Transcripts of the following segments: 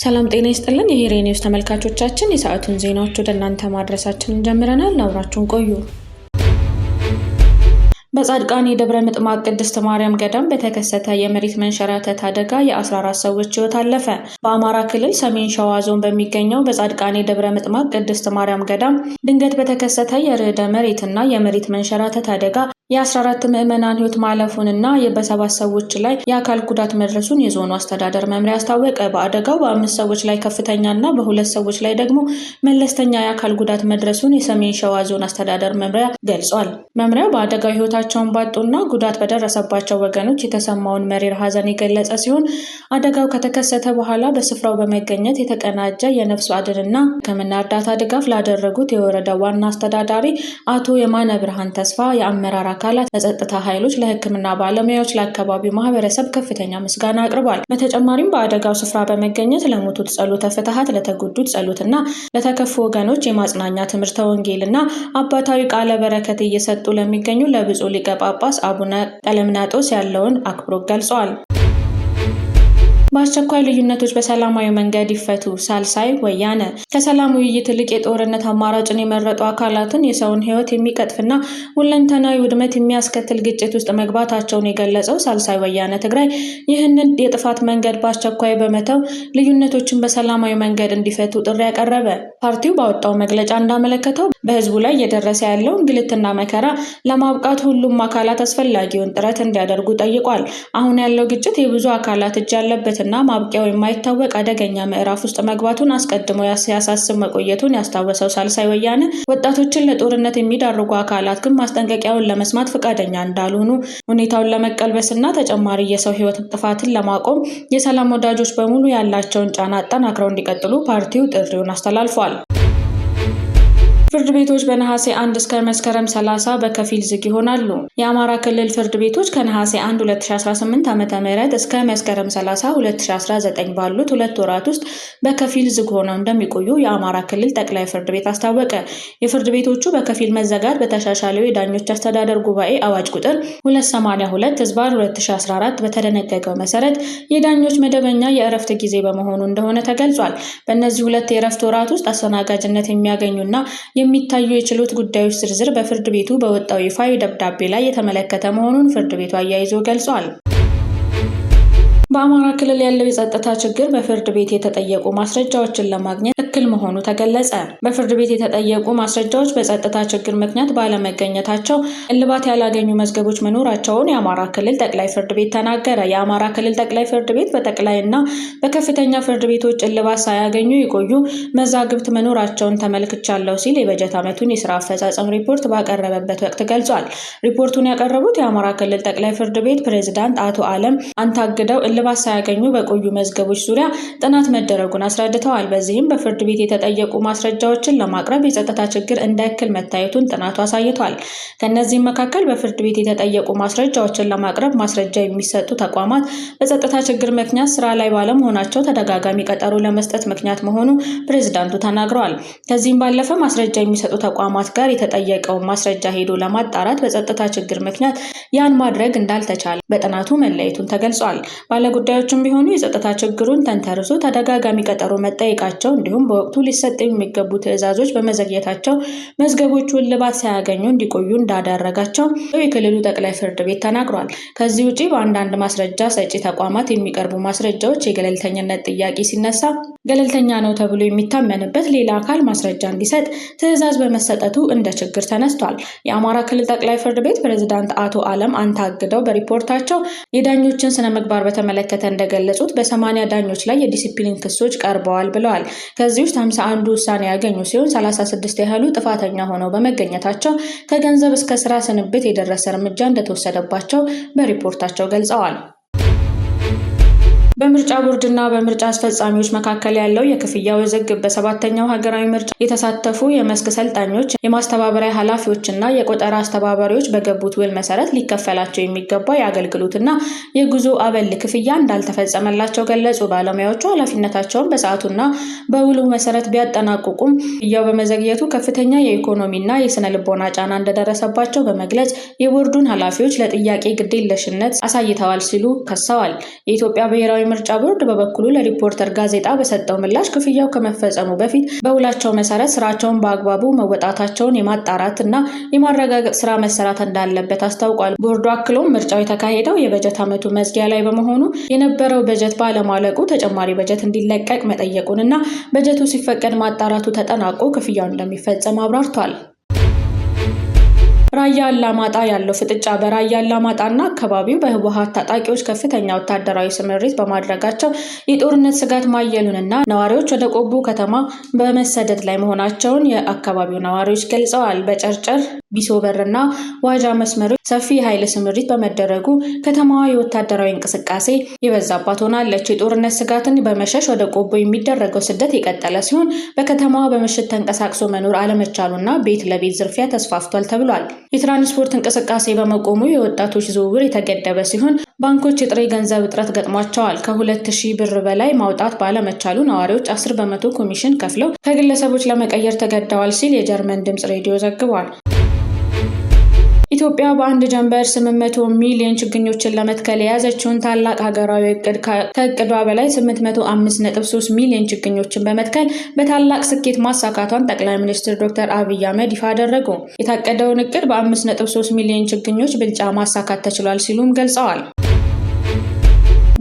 ሰላም ጤና ይስጥልን የሄሬ ኒውስ ተመልካቾቻችን የሰዓቱን ዜናዎች ወደ እናንተ ማድረሳችንን ጀምረናል። አብራችሁን ቆዩ። በጻድቃኔ ደብረ ምጥማቅ ቅድስት ማርያም ገዳም በተከሰተ የመሬት መንሸራተት አደጋ የ14 ሰዎች ሕይወት አለፈ። በአማራ ክልል ሰሜን ሸዋ ዞን በሚገኘው በጻድቃኔ ደብረ ምጥማቅ ቅድስት ማርያም ገዳም ድንገት በተከሰተ የርዕደ መሬትና የመሬት መንሸራተት አደጋ የ14 ምዕመናን ሕይወት ማለፉንና በ7 ሰዎች ላይ የአካል ጉዳት መድረሱን የዞኑ አስተዳደር መምሪያ አስታወቀ። በአደጋው በ5 ሰዎች ላይ ከፍተኛና በ2 ሰዎች ላይ ደግሞ መለስተኛ የአካል ጉዳት መድረሱን የሰሜን ሸዋ ዞን አስተዳደር መምሪያ ገልጿል። መምሪያው በአደጋው ሕይወታቸውን ባጡና ጉዳት በደረሰባቸው ወገኖች የተሰማውን መሪር ሐዘን የገለጸ ሲሆን አደጋው ከተከሰተ በኋላ በስፍራው በመገኘት የተቀናጀ የነፍስ አድንና ሕክምና እርዳታ ድጋፍ ላደረጉት የወረዳው ዋና አስተዳዳሪ አቶ የማነ ብርሃን ተስፋ የአመራር አካላት፣ ለጸጥታ ኃይሎች፣ ለሕክምና ባለሙያዎች፣ ለአካባቢው ማህበረሰብ ከፍተኛ ምስጋና አቅርቧል። በተጨማሪም በአደጋው ስፍራ በመገኘት ለሞቱት ጸሎተ ፍትሐት፣ ለተጎዱት ጸሎትና ለተከፉ ወገኖች የማጽናኛ ትምህርተ ወንጌልና አባታዊ ቃለ በረከት እየሰጡ ለሚገኙ ለብፁዕ ሊቀ ጳጳስ አቡነ ቀለምናጦስ ያለውን አክብሮት ገልጸዋል። በአስቸኳይ ልዩነቶች በሰላማዊ መንገድ ይፈቱ። ሳልሳይ ወያነ ከሰላም ውይይት ይልቅ የጦርነት አማራጭን የመረጡ አካላትን የሰውን ሕይወት የሚቀጥፍና ሁለንተናዊ ውድመት የሚያስከትል ግጭት ውስጥ መግባታቸውን የገለጸው ሳልሳይ ወያነ ትግራይ ይህንን የጥፋት መንገድ በአስቸኳይ በመተው ልዩነቶችን በሰላማዊ መንገድ እንዲፈቱ ጥሪ ያቀረበ። ፓርቲው ባወጣው መግለጫ እንዳመለከተው በህዝቡ ላይ እየደረሰ ያለው እንግልትና መከራ ለማብቃት ሁሉም አካላት አስፈላጊውን ጥረት እንዲያደርጉ ጠይቋል። አሁን ያለው ግጭት የብዙ አካላት እጅ ያለበት እና ማብቂያው የማይታወቅ አደገኛ ምዕራፍ ውስጥ መግባቱን አስቀድሞ ሲያሳስብ መቆየቱን ያስታወሰው ሳልሳይ ወያነ ወጣቶችን ለጦርነት የሚዳርጉ አካላት ግን ማስጠንቀቂያውን ለመስማት ፈቃደኛ እንዳልሆኑ፣ ሁኔታውን ለመቀልበስና ተጨማሪ የሰው ሕይወት ጥፋትን ለማቆም የሰላም ወዳጆች በሙሉ ያላቸውን ጫና አጠናክረው እንዲቀጥሉ ፓርቲው ጥሪውን አስተላልፏል። ፍርድ ቤቶች በነሐሴ 1 እስከ መስከረም 30 በከፊል ዝግ ይሆናሉ። የአማራ ክልል ፍርድ ቤቶች ከነሐሴ 1 2018 ዓ.ም እስከ መስከረም 30 2019 ባሉት 2 ወራት ውስጥ በከፊል ዝግ ሆነው እንደሚቆዩ የአማራ ክልል ጠቅላይ ፍርድ ቤት አስታወቀ። የፍርድ ቤቶቹ በከፊል መዘጋት በተሻሻለው የዳኞች አስተዳደር ጉባኤ አዋጅ ቁጥር 282/2014 በተደነገገው መሰረት የዳኞች መደበኛ የእረፍት ጊዜ በመሆኑ እንደሆነ ተገልጿል። በእነዚህ 2 የእረፍት ወራት ውስጥ አስተናጋጅነት የሚያገኙና የሚታዩ የችሎት ጉዳዮች ዝርዝር በፍርድ ቤቱ በወጣው ይፋዊ ደብዳቤ ላይ የተመለከተ መሆኑን ፍርድ ቤቱ አያይዞ ገልጿል። በአማራ ክልል ያለው የጸጥታ ችግር በፍርድ ቤት የተጠየቁ ማስረጃዎችን ለማግኘት እክል መሆኑ ተገለጸ። በፍርድ ቤት የተጠየቁ ማስረጃዎች በጸጥታ ችግር ምክንያት ባለመገኘታቸው እልባት ያላገኙ መዝገቦች መኖራቸውን የአማራ ክልል ጠቅላይ ፍርድ ቤት ተናገረ። የአማራ ክልል ጠቅላይ ፍርድ ቤት በጠቅላይና በከፍተኛ ፍርድ ቤቶች እልባት ሳያገኙ የቆዩ መዛግብት መኖራቸውን ተመልክቻለሁ ሲል የበጀት ዓመቱን የስራ አፈጻጸም ሪፖርት ባቀረበበት ወቅት ገልጿል። ሪፖርቱን ያቀረቡት የአማራ ክልል ጠቅላይ ፍርድ ቤት ፕሬዝዳንት አቶ አለም አንታግደው እልባት ሳያገኙ በቆዩ መዝገቦች ዙሪያ ጥናት መደረጉን አስረድተዋል። በዚህም በፍርድ ቤት የተጠየቁ ማስረጃዎችን ለማቅረብ የጸጥታ ችግር እንደ እክል መታየቱን ጥናቱ አሳይቷል። ከእነዚህም መካከል በፍርድ ቤት የተጠየቁ ማስረጃዎችን ለማቅረብ ማስረጃ የሚሰጡ ተቋማት በጸጥታ ችግር ምክንያት ስራ ላይ ባለመሆናቸው ተደጋጋሚ ቀጠሮ ለመስጠት ምክንያት መሆኑ ፕሬዝዳንቱ ተናግረዋል። ከዚህም ባለፈ ማስረጃ የሚሰጡ ተቋማት ጋር የተጠየቀውን ማስረጃ ሄዶ ለማጣራት በጸጥታ ችግር ምክንያት ያን ማድረግ እንዳልተቻለ በጥናቱ መለየቱን ተገልጿል። ባለጉዳዮችም ቢሆኑ የጸጥታ ችግሩን ተንተርሶ ተደጋጋሚ ቀጠሮ መጠየቃቸው እንዲሁም በወቅቱ ሊሰጡ የሚገቡ ትዕዛዞች በመዘግየታቸው መዝገቦቹ እልባት ሳያገኙ እንዲቆዩ እንዳደረጋቸው የክልሉ ጠቅላይ ፍርድ ቤት ተናግሯል። ከዚህ ውጪ በአንዳንድ ማስረጃ ሰጪ ተቋማት የሚቀርቡ ማስረጃዎች የገለልተኝነት ጥያቄ ሲነሳ ገለልተኛ ነው ተብሎ የሚታመንበት ሌላ አካል ማስረጃ እንዲሰጥ ትዕዛዝ በመሰጠቱ እንደ ችግር ተነስቷል። የአማራ ክልል ጠቅላይ ፍርድ ቤት ፕሬዝዳንት አቶ አለም አንታግደው በሪፖርታቸው የዳኞችን ስነ ምግባር በተመለከተ እንደገለጹት በ80 ዳኞች ላይ የዲሲፕሊን ክሶች ቀርበዋል ብለዋል። ከዚህ ውስጥ 51 ውሳኔ ያገኙ ሲሆን 36 ያህሉ ጥፋተኛ ሆነው በመገኘታቸው ከገንዘብ እስከ ስራ ስንብት የደረሰ እርምጃ እንደተወሰደባቸው በሪፖርታቸው ገልጸዋል። በምርጫ ቦርድና በምርጫ አስፈጻሚዎች መካከል ያለው የክፍያ ውዝግብ በሰባተኛው ሀገራዊ ምርጫ የተሳተፉ የመስክ ሰልጣኞች፣ የማስተባበሪያ ኃላፊዎችና የቆጠራ አስተባባሪዎች በገቡት ውል መሰረት ሊከፈላቸው የሚገባ የአገልግሎትና የጉዞ አበል ክፍያ እንዳልተፈጸመላቸው ገለጹ። ባለሙያዎቹ ኃላፊነታቸውን በሰዓቱና በውሉ መሰረት ቢያጠናቅቁም ክፍያው በመዘግየቱ ከፍተኛ የኢኮኖሚና የስነ ልቦና ጫና እንደደረሰባቸው በመግለጽ የቦርዱን ኃላፊዎች ለጥያቄ ግዴለሽነት አሳይተዋል ሲሉ ከሰዋል። የኢትዮጵያ ብሔራዊ ምርጫ ቦርድ በበኩሉ ለሪፖርተር ጋዜጣ በሰጠው ምላሽ ክፍያው ከመፈጸሙ በፊት በውላቸው መሰረት ስራቸውን በአግባቡ መወጣታቸውን የማጣራት እና የማረጋገጥ ስራ መሰራት እንዳለበት አስታውቋል። ቦርዱ አክሎም ምርጫው የተካሄደው የበጀት ዓመቱ መዝጊያ ላይ በመሆኑ የነበረው በጀት ባለማለቁ ተጨማሪ በጀት እንዲለቀቅ መጠየቁንና በጀቱ ሲፈቀድ ማጣራቱ ተጠናቆ ክፍያው እንደሚፈጸም አብራርቷል። ራያ አላማጣ ያለው ፍጥጫ በራያ አላማጣና አካባቢው በህወሓት ታጣቂዎች ከፍተኛ ወታደራዊ ስምሪት በማድረጋቸው የጦርነት ስጋት ማየሉንና ነዋሪዎች ወደ ቆቦ ከተማ በመሰደድ ላይ መሆናቸውን የአካባቢው ነዋሪዎች ገልጸዋል። በጨርጨር ቢሶበርና ዋጃ መስመሮች ሰፊ የኃይል ስምሪት በመደረጉ ከተማዋ የወታደራዊ እንቅስቃሴ የበዛባት ሆናለች። የጦርነት ስጋትን በመሸሽ ወደ ቆቦ የሚደረገው ስደት የቀጠለ ሲሆን በከተማዋ በምሽት ተንቀሳቅሶ መኖር አለመቻሉና ቤት ለቤት ዝርፊያ ተስፋፍቷል ተብሏል። የትራንስፖርት እንቅስቃሴ በመቆሙ የወጣቶች ዝውውር የተገደበ ሲሆን ባንኮች የጥሬ ገንዘብ እጥረት ገጥሟቸዋል። ከ2000 ብር በላይ ማውጣት ባለመቻሉ ነዋሪዎች 10 በመቶ ኮሚሽን ከፍለው ከግለሰቦች ለመቀየር ተገደዋል ሲል የጀርመን ድምፅ ሬዲዮ ዘግቧል። ኢትዮጵያ በአንድ ጀንበር 800 ሚሊዮን ችግኞችን ለመትከል የያዘችውን ታላቅ ሀገራዊ እቅድ ከእቅዷ በላይ 805.3 ሚሊዮን ችግኞችን በመትከል በታላቅ ስኬት ማሳካቷን ጠቅላይ ሚኒስትር ዶክተር አብይ አህመድ ይፋ አደረጉ። የታቀደውን እቅድ በ5.3 ሚሊዮን ችግኞች ብልጫ ማሳካት ተችሏል ሲሉም ገልጸዋል።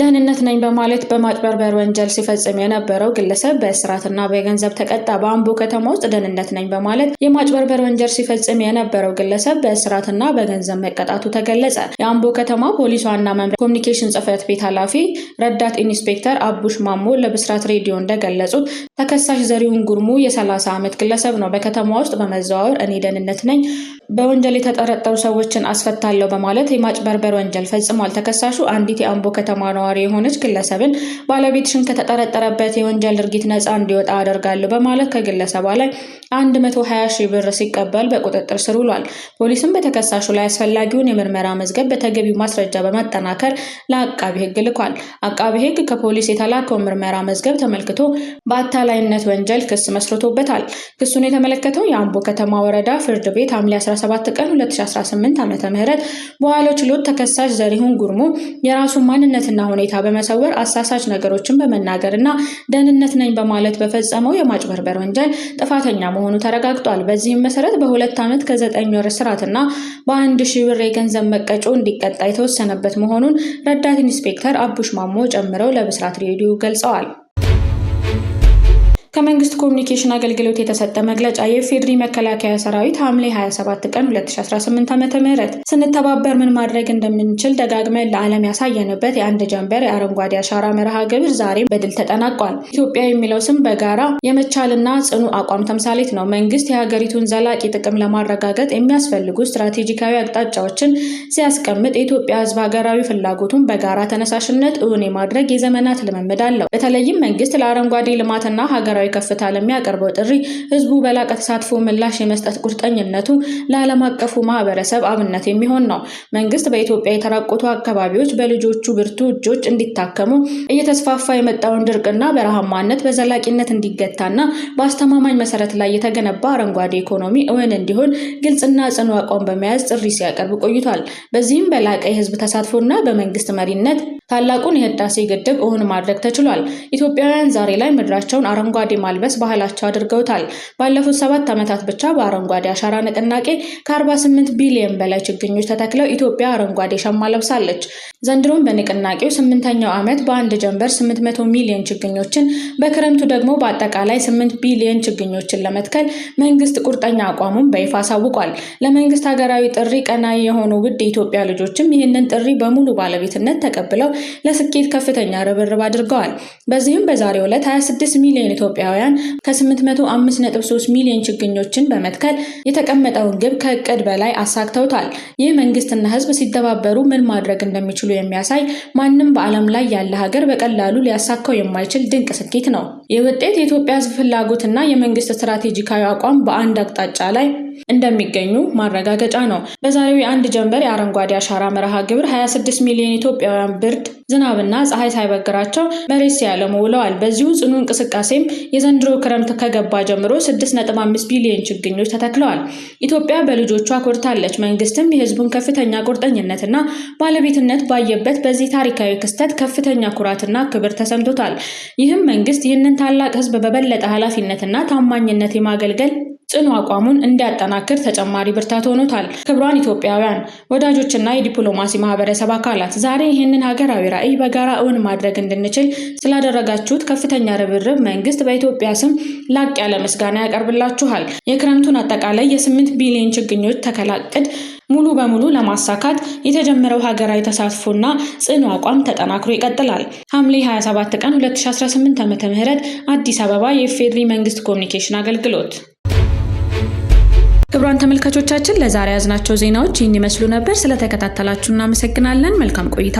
ደህንነት ነኝ በማለት በማጭበርበር ወንጀል ሲፈጽም የነበረው ግለሰብ በእስራትና በገንዘብ ተቀጣ። በአምቦ ከተማ ውስጥ ደህንነት ነኝ በማለት የማጭበርበር ወንጀል ሲፈጽም የነበረው ግለሰብ በእስራትና በገንዘብ መቀጣቱ ተገለጸ። የአምቦ ከተማ ፖሊስ ዋና መምሪያ ኮሚኒኬሽን ጽሕፈት ቤት ኃላፊ ረዳት ኢንስፔክተር አቡሽ ማሞ ለብስራት ሬዲዮ እንደገለጹት ተከሳሽ ዘሪሁን ጉርሙ የ30 ዓመት ግለሰብ ነው። በከተማ ውስጥ በመዘዋወር እኔ ደህንነት ነኝ፣ በወንጀል የተጠረጠሩ ሰዎችን አስፈታለሁ በማለት የማጭበርበር ወንጀል ፈጽሟል። ተከሳሹ አንዲት የአምቦ ከተማ ነዋሪ የሆነች ግለሰብን ባለቤትሽን ከተጠረጠረበት የወንጀል ድርጊት ነፃ እንዲወጣ አደርጋለሁ በማለት ከግለሰቧ ላይ 120 ሺህ ብር ሲቀበል በቁጥጥር ስር ውሏል። ፖሊስም በተከሳሹ ላይ አስፈላጊውን የምርመራ መዝገብ በተገቢው ማስረጃ በማጠናከር ለአቃቢ ሕግ ልኳል። አቃቢ ሕግ ከፖሊስ የተላከውን ምርመራ መዝገብ ተመልክቶ በአታላይነት ወንጀል ክስ መስርቶበታል። ክሱን የተመለከተው የአምቦ ከተማ ወረዳ ፍርድ ቤት ሐምሌ 17 ቀን 2018 ዓ.ም በዋለው ችሎት ተከሳሽ ዘሪሁን ጉርሙ የራሱን ማንነትና ሁኔታ በመሰወር አሳሳች ነገሮችን በመናገርና ደህንነት ነኝ በማለት በፈጸመው የማጭበርበር ወንጀል ጥፋተኛ መሆኑ ተረጋግጧል። በዚህም መሰረት በ2 ዓመት ከ9 ወር እስራትና በ1000 ብር የገንዘብ መቀጮ እንዲቀጣ የተወሰነበት መሆኑን ረዳት ኢንስፔክተር አቡሽ ማሞ ጨምረው ለብስራት ሬዲዮ ገልጸዋል። ከመንግስት ኮሚኒኬሽን አገልግሎት የተሰጠ መግለጫ የኢፌዴሪ መከላከያ ሰራዊት ሐምሌ 27 ቀን 2018 ዓ.ም ስንተባበር ምን ማድረግ እንደምንችል ደጋግመን ለዓለም ያሳየንበት የአንድ ጀንበር የአረንጓዴ አሻራ መርሃ ግብር ዛሬ በድል ተጠናቋል። ኢትዮጵያ የሚለው ስም በጋራ የመቻልና ጽኑ አቋም ተምሳሌት ነው። መንግስት የሀገሪቱን ዘላቂ ጥቅም ለማረጋገጥ የሚያስፈልጉ ስትራቴጂካዊ አቅጣጫዎችን ሲያስቀምጥ የኢትዮጵያ ሕዝብ ሀገራዊ ፍላጎቱን በጋራ ተነሳሽነት እውን የማድረግ የዘመናት ልምምድ አለው። በተለይም መንግስት ለአረንጓዴ ልማትና ሀገራዊ ከፍታ ለሚያቀርበው ጥሪ ህዝቡ በላቀ ተሳትፎ ምላሽ የመስጠት ቁርጠኝነቱ ለዓለም አቀፉ ማህበረሰብ አብነት የሚሆን ነው። መንግስት በኢትዮጵያ የተራቆቱ አካባቢዎች በልጆቹ ብርቱ እጆች እንዲታከሙ እየተስፋፋ የመጣውን ድርቅና በረሃማነት በዘላቂነት እንዲገታና በአስተማማኝ መሰረት ላይ የተገነባ አረንጓዴ ኢኮኖሚ እውን እንዲሆን ግልጽና ጽኑ አቋም በመያዝ ጥሪ ሲያቀርብ ቆይቷል። በዚህም በላቀ የህዝብ ተሳትፎና በመንግስት መሪነት ታላቁን የህዳሴ ግድብ እውን ማድረግ ተችሏል። ኢትዮጵያውያን ዛሬ ላይ ምድራቸውን አረንጓዴ ማልበስ ባህላቸው አድርገውታል። ባለፉት 7 ዓመታት ብቻ በአረንጓዴ አሻራ ንቅናቄ ከ48 ቢሊዮን በላይ ችግኞች ተተክለው ኢትዮጵያ አረንጓዴ ሸማ ለብሳለች። ዘንድሮም በንቅናቄው 8ኛው ዓመት በአንድ ጀንበር 800 ሚሊዮን ችግኞችን በክረምቱ ደግሞ በአጠቃላይ 8 ቢሊዮን ችግኞችን ለመትከል መንግስት ቁርጠኛ አቋሙን በይፋ አሳውቋል። ለመንግስት ሀገራዊ ጥሪ ቀናኢ የሆኑ ውድ የኢትዮጵያ ልጆችም ይህንን ጥሪ በሙሉ ባለቤትነት ተቀብለው ለስኬት ከፍተኛ ርብርብ አድርገዋል። በዚህም በዛሬው ዕለት 26 ሚሊዮን ኢትዮጵያውያን ከ805.3 ሚሊዮን ችግኞችን በመትከል የተቀመጠውን ግብ ከእቅድ በላይ አሳክተውታል። ይህ መንግስትና ህዝብ ሲተባበሩ ምን ማድረግ እንደሚችሉ የሚያሳይ ማንም በዓለም ላይ ያለ ሀገር በቀላሉ ሊያሳካው የማይችል ድንቅ ስኬት ነው። ይህ ውጤት የኢትዮጵያ ህዝብ ፍላጎትና የመንግስት ስትራቴጂካዊ አቋም በአንድ አቅጣጫ ላይ እንደሚገኙ ማረጋገጫ ነው። በዛሬው የአንድ ጀንበር የአረንጓዴ አሻራ መርሃ ግብር 26 ሚሊዮን ኢትዮጵያውያን ብርድ ዝናብና ፀሐይ ሳይበግራቸው መሬት ሲያለሙ ውለዋል። በዚሁ ጽኑ እንቅስቃሴም የዘንድሮ ክረምት ከገባ ጀምሮ 6.5 ቢሊዮን ችግኞች ተተክለዋል። ኢትዮጵያ በልጆቿ ኮርታለች። መንግስትም የህዝቡን ከፍተኛ ቁርጠኝነትና ባለቤትነት ባየበት በዚህ ታሪካዊ ክስተት ከፍተኛ ኩራትና ክብር ተሰምቶታል። ይህም መንግስት ይህንን ታላቅ ህዝብ በበለጠ ኃላፊነትና ታማኝነት የማገልገል ጽኑ አቋሙን እንዲያጠናክር ተጨማሪ ብርታት ሆኖታል። ክቡራን ኢትዮጵያውያን ወዳጆችና የዲፕሎማሲ ማህበረሰብ አካላት ዛሬ ይህንን ሀገራዊ ራዕይ በጋራ እውን ማድረግ እንድንችል ስላደረጋችሁት ከፍተኛ ርብርብ መንግስት በኢትዮጵያ ስም ላቅ ያለ ምስጋና ያቀርብላችኋል። የክረምቱን አጠቃላይ የ8 ቢሊዮን ችግኞች ተከላ ዕቅድ ሙሉ በሙሉ ለማሳካት የተጀመረው ሀገራዊ ተሳትፎና ጽኑ አቋም ተጠናክሮ ይቀጥላል። ሐምሌ 27 ቀን 2018 ዓ.ም አዲስ አበባ የኢፌዴሪ መንግስት ኮሚኒኬሽን አገልግሎት። ክቡራን ተመልካቾቻችን ለዛሬ ያዝናቸው ዜናዎች ይህን ይመስሉ ነበር። ስለተከታተላችሁ እናመሰግናለን። መልካም ቆይታ።